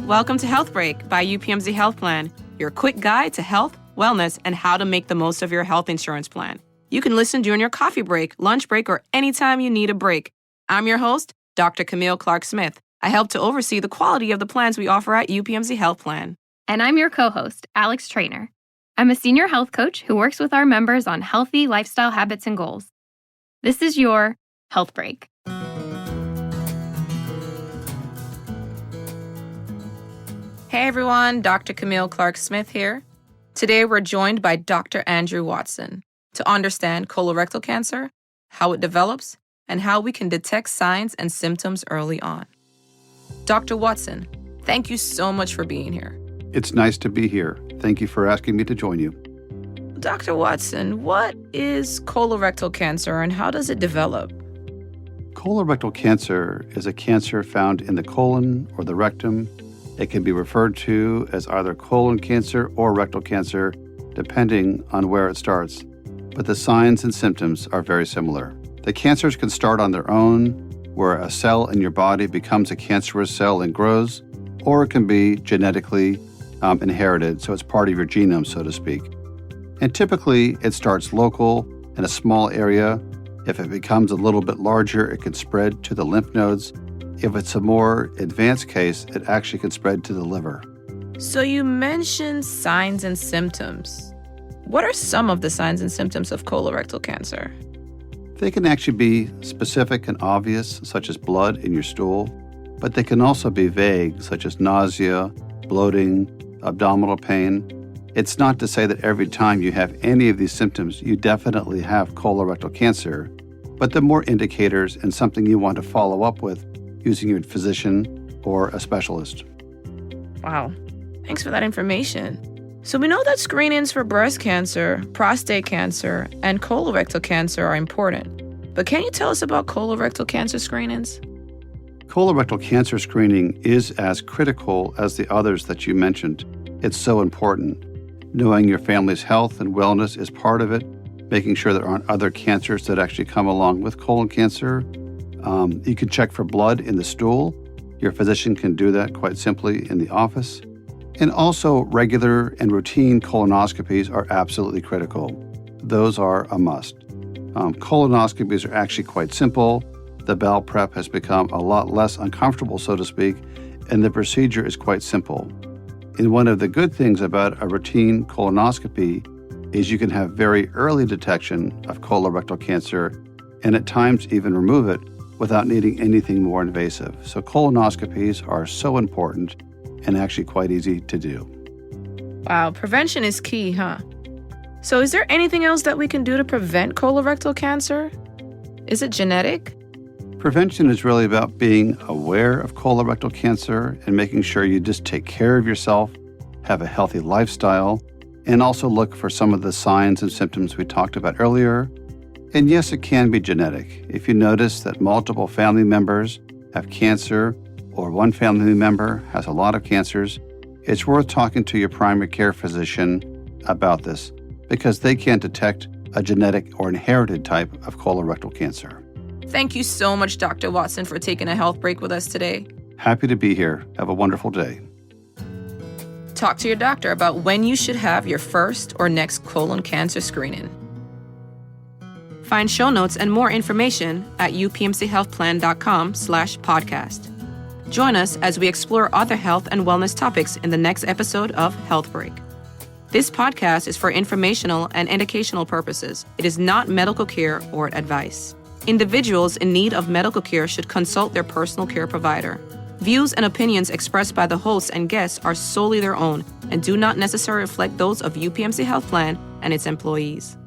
Welcome to Health Break by UPMC Health Plan, your quick guide to health, wellness, and how to make the most of your health insurance plan. You can listen during your coffee break, lunch break, or anytime you need a break. I'm your host, Dr. Camille Clark-Smith. I help to oversee the quality of the plans we offer at UPMC Health Plan. And I'm your co-host, Alex Trainer. I'm a senior health coach who works with our members on healthy lifestyle habits and goals. This is your Health Break. Hey everyone, Dr. Camille Clark-Smith here. Today we're joined by Dr. Andrew Watson to understand colorectal cancer, how it develops, and how we can detect signs and symptoms early on. Dr. Watson, thank you so much for being here. It's nice to be here. Thank you for asking me to join you. Dr. Watson, what is colorectal cancer and how does it develop? Colorectal cancer is a cancer found in the colon or the rectum. It can be referred to as either colon cancer or rectal cancer, depending on where it starts. But the signs and symptoms are very similar. The cancers can start on their own, where a cell in your body becomes a cancerous cell and grows, or it can be genetically inherited, so it's part of your genome, so to speak. And typically, it starts local in a small area. If it becomes a little bit larger, it can spread to the lymph nodes. If it's a more advanced case, it actually can spread to the liver. So you mentioned signs and symptoms. What are some of the signs and symptoms of colorectal cancer? They can actually be specific and obvious, such as blood in your stool, but they can also be vague, such as nausea, bloating, abdominal pain. It's not to say that every time you have any of these symptoms, you definitely have colorectal cancer, but they're more indicators and something you want to follow up with using your physician or a specialist. Wow. Thanks for that information. So we know that screenings for breast cancer, prostate cancer, and colorectal cancer are important. But can you tell us about colorectal cancer screenings? Colorectal cancer screening is as critical as the others that you mentioned. It's so important. Knowing your family's health and wellness is part of it, making sure there aren't other cancers that actually come along with colon cancer. You can check for blood in the stool. Your physician can do that quite simply in the office. And also, regular and routine colonoscopies are absolutely critical. Those are a must. Colonoscopies are actually quite simple. The bowel prep has become a lot less uncomfortable, so to speak, and the procedure is quite simple. And one of the good things about a routine colonoscopy is you can have very early detection of colorectal cancer and at times even remove it without needing anything more invasive. So colonoscopies are so important and actually quite easy to do. Wow, prevention is key, huh? So is there anything else that we can do to prevent colorectal cancer? Is it genetic? Prevention is really about being aware of colorectal cancer and making sure you just take care of yourself, have a healthy lifestyle, and also look for some of the signs and symptoms we talked about earlier. And yes, it can be genetic. If you notice that multiple family members have cancer or one family member has a lot of cancers, it's worth talking to your primary care physician about this because they can detect a genetic or inherited type of colorectal cancer. Thank you so much, Dr. Watson, for taking a health break with us today. Happy to be here. Have a wonderful day. Talk to your doctor about when you should have your first or next colon cancer screening. Find show notes and more information at upmchealthplan.com/podcast. Join us as we explore other health and wellness topics in the next episode of Health Break. This podcast is for informational and educational purposes. It is not medical care or advice. Individuals in need of medical care should consult their personal care provider. Views and opinions expressed by the hosts and guests are solely their own and do not necessarily reflect those of UPMC Health Plan and its employees.